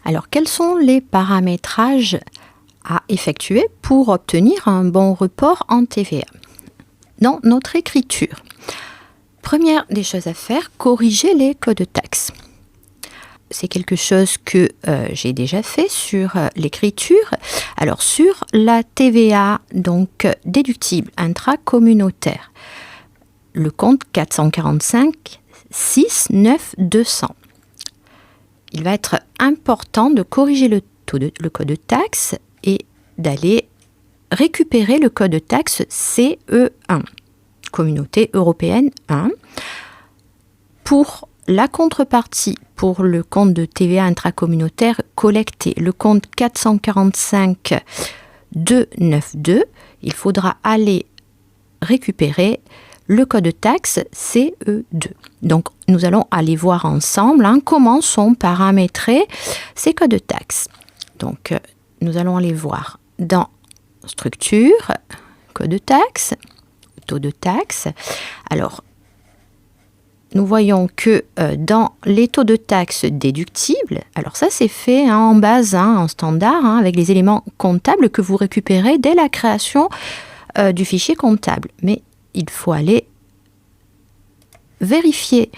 Alors, quels sont les paramétrages à effectuer pour obtenir un bon report en TVA? Dans notre écriture, première des choses à faire, corriger les codes taxes. C'est quelque chose que j'ai déjà fait sur l'écriture. Alors, sur la TVA, donc déductible intracommunautaire, le compte 445 6 9 200. Il va être important de corriger le code de taxe et d'aller récupérer le code de taxe CE1, Communauté européenne 1. Pour la contrepartie, pour le compte de TVA intracommunautaire collecté, le compte 445 292, il faudra aller récupérer le code de taxe CE2. Donc, nous allons aller voir ensemble comment sont paramétrés ces codes de taxe. Donc, nous allons aller voir dans structure, code de taxe, taux de taxe. Alors, nous voyons que dans les taux de taxe déductibles, alors ça c'est fait en base, en standard, avec les éléments comptables que vous récupérez dès la création du fichier comptable. Mais il faut aller vérifier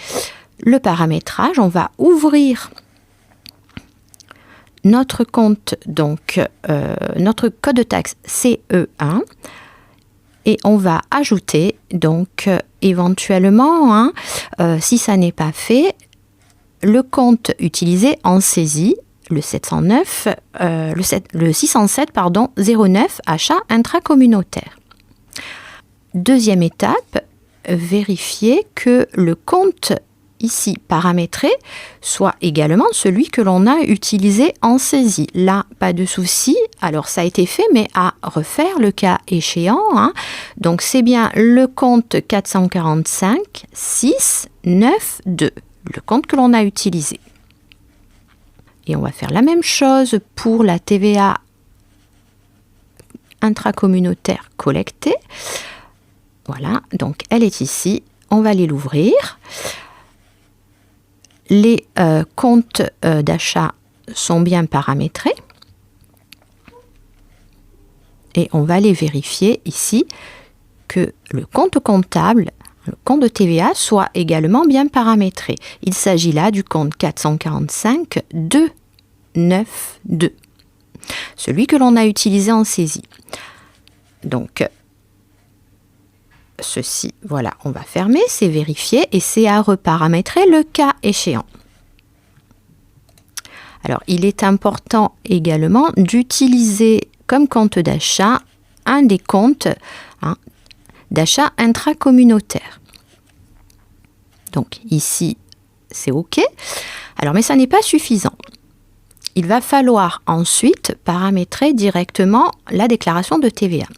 le paramétrage. On va ouvrir notre compte, donc notre code de taxe CE1, et on va ajouter donc éventuellement, si ça n'est pas fait, le compte utilisé en saisie, le 607 09 achat intracommunautaire. Deuxième étape, vérifier que le compte ici paramétré soit également celui que l'on a utilisé en saisie. Là, pas de souci. Alors, ça a été fait, mais à refaire le cas échéant. Donc, c'est bien le compte 445 6 9 2, le compte que l'on a utilisé. Et on va faire la même chose pour la TVA intracommunautaire collectée. Voilà, donc elle est ici. On va aller l'ouvrir. Les comptes d'achat sont bien paramétrés. Et on va aller vérifier ici que le compte comptable, le compte de TVA, soit également bien paramétré. Il s'agit là du compte 445 292, celui que l'on a utilisé en saisie. Donc, ceci, voilà, on va fermer, c'est vérifié et c'est à reparamétrer le cas échéant. Alors, il est important également d'utiliser comme compte d'achat un des comptes d'achat intracommunautaire. Donc, ici, c'est OK. Alors, mais ça n'est pas suffisant. Il va falloir ensuite paramétrer directement la déclaration de TVA.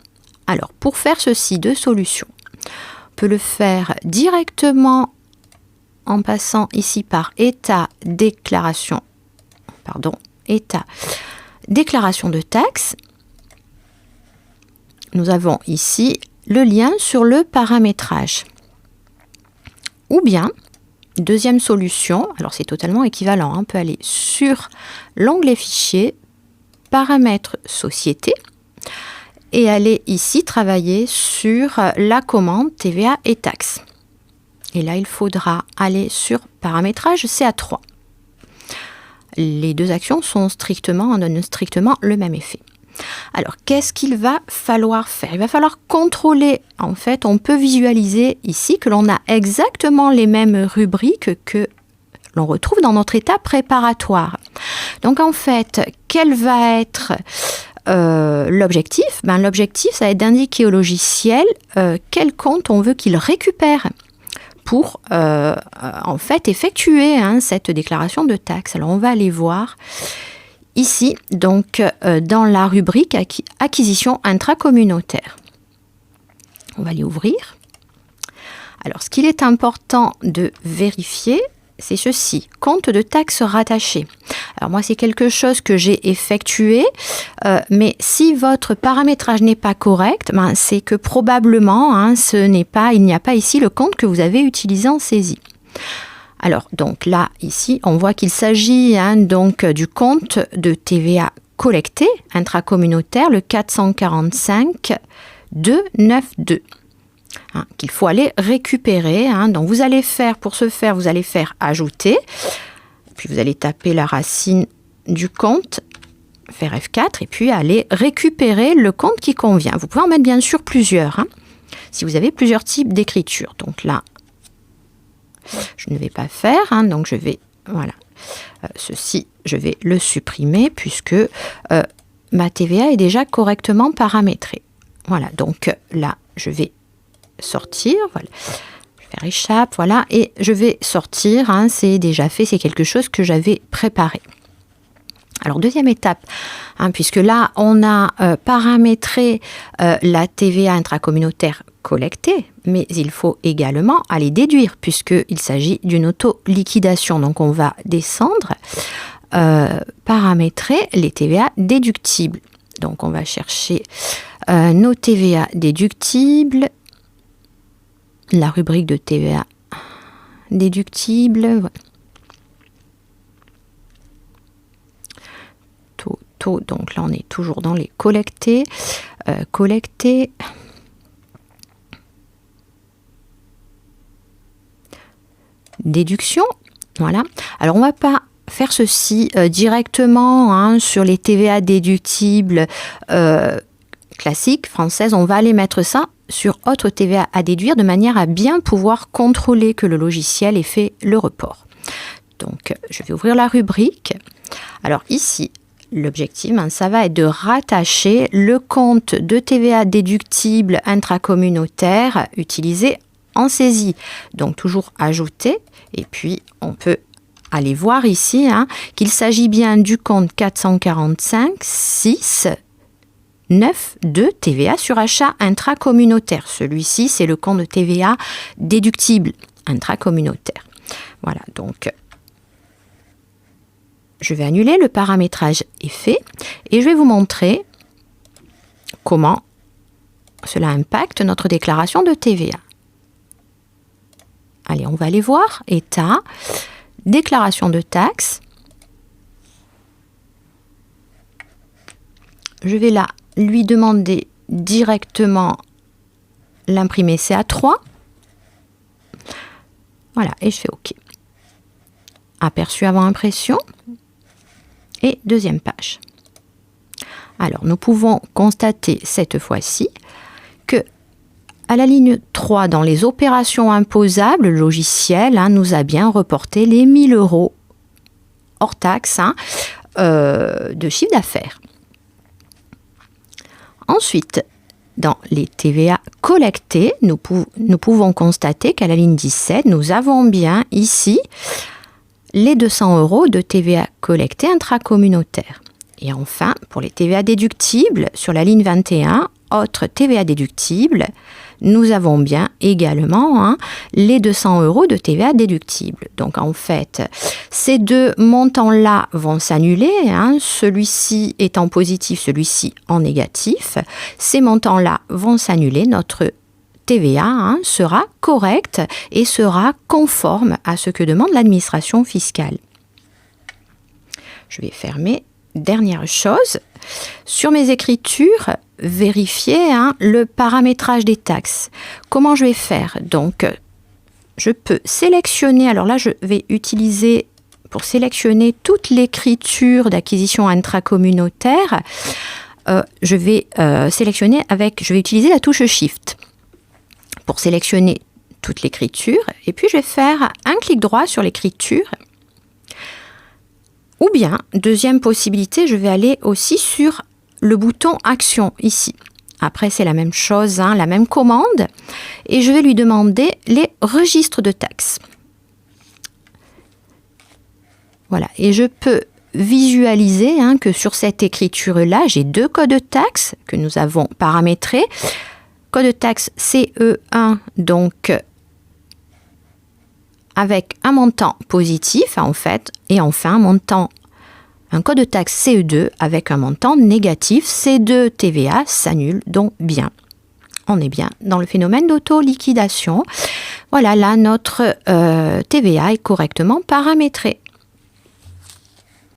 Alors, pour faire ceci, deux solutions. On peut le faire directement en passant ici par état déclaration de taxe. Nous avons ici le lien sur le paramétrage. Ou bien, deuxième solution, alors c'est totalement équivalent, on peut aller sur l'onglet fichier, paramètres société, et aller ici travailler sur la commande TVA et taxes. Et là, il faudra aller sur paramétrage CA3. Les deux actions donnent strictement le même effet. Alors, qu'est-ce qu'il va falloir faire? Il va falloir contrôler, en fait, on peut visualiser ici que l'on a exactement les mêmes rubriques que l'on retrouve dans notre état préparatoire. Donc, en fait, quel va être l'objectif? L'objectif, ça va être d'indiquer au logiciel quel compte on veut qu'il récupère pour en fait effectuer cette déclaration de taxe. Alors, on va aller voir ici, donc, dans la rubrique acquisition intracommunautaire. On va aller ouvrir. Alors, ce qu'il est important de vérifier, c'est ceci, compte de taxe rattaché. Alors moi, c'est quelque chose que j'ai effectué, mais si votre paramétrage n'est pas correct, c'est que probablement il n'y a pas ici le compte que vous avez utilisé en saisie. Alors, donc là, ici, on voit qu'il s'agit donc du compte de TVA collecté intracommunautaire, le 445 292, qu'il faut aller récupérer. Donc, vous allez faire, pour ce faire, vous allez faire ajouter, puis vous allez taper la racine du compte, faire F4, et puis aller récupérer le compte qui convient. Vous pouvez en mettre bien sûr plusieurs, si vous avez plusieurs types d'écriture. Donc là, je ne vais pas faire, donc je vais, voilà, ceci, je vais le supprimer puisque ma TVA est déjà correctement paramétrée. Voilà, donc là, je vais sortir, voilà, je vais faire échappe, voilà, et je vais sortir, c'est déjà fait, c'est quelque chose que j'avais préparé. Alors, deuxième étape, puisque là, on a paramétré la TVA intracommunautaire collectée, mais il faut également aller déduire, puisqu'il s'agit d'une auto-liquidation. Donc, on va descendre, paramétrer les TVA déductibles. Donc, on va chercher nos TVA déductibles, la rubrique de TVA déductible, voilà. Taux, donc là on est toujours dans les collectés, déduction, voilà. Alors on va pas faire ceci directement sur les TVA déductibles classiques françaises, on va aller mettre ça sur autre TVA à déduire de manière à bien pouvoir contrôler que le logiciel ait fait le report. Donc je vais ouvrir la rubrique. Alors ici, l'objectif, ça va être de rattacher le compte de TVA déductible intracommunautaire utilisé en saisie. Donc toujours ajouter, et puis on peut aller voir ici qu'il s'agit bien du compte 445 6 9 de TVA sur achat intracommunautaire. Celui-ci, c'est le compte de TVA déductible intracommunautaire. Voilà, donc je vais annuler, le paramétrage est fait et je vais vous montrer comment cela impacte notre déclaration de TVA. Allez, on va aller voir, état, déclaration de taxes. Je vais là lui demander directement l'imprimer CA3. Voilà, et je fais OK. Aperçu avant impression. Et deuxième page. Alors, nous pouvons constater cette fois-ci que à la ligne 3, dans les opérations imposables, le logiciel nous a bien reporté les 1 000 € hors taxe de chiffre d'affaires. Ensuite, dans les TVA collectés, nous pouvons constater qu'à la ligne 17, nous avons bien ici les 200 € de TVA collectée intracommunautaire. Et enfin, pour les TVA déductibles, sur la ligne 21, autre TVA déductible, nous avons bien également les 200 € de TVA déductible. Donc en fait, ces deux montants-là vont s'annuler, celui-ci étant positif, celui-ci en négatif. Ces montants-là vont s'annuler, notre TVA sera correcte et sera conforme à ce que demande l'administration fiscale. Je vais fermer. Dernière chose, sur mes écritures, vérifier le paramétrage des taxes. Comment je vais faire? Donc, je peux sélectionner, alors là je vais utiliser, pour sélectionner toute l'écriture d'acquisition intracommunautaire, je vais utiliser la touche Shift pour sélectionner toute l'écriture, et puis je vais faire un clic droit sur l'écriture. Ou bien, deuxième possibilité, je vais aller aussi sur le bouton Action, ici. Après, c'est la même chose, la même commande. Et je vais lui demander les registres de taxes. Voilà, et je peux visualiser que sur cette écriture-là, j'ai deux codes de taxes que nous avons paramétrés. Code de taxe CE1, donc avec un montant positif, en fait, et enfin un code de taxe CE2 avec un montant négatif. Ces deux TVA s'annulent donc bien. On est bien dans le phénomène d'auto-liquidation. Voilà, là, notre TVA est correctement paramétrée.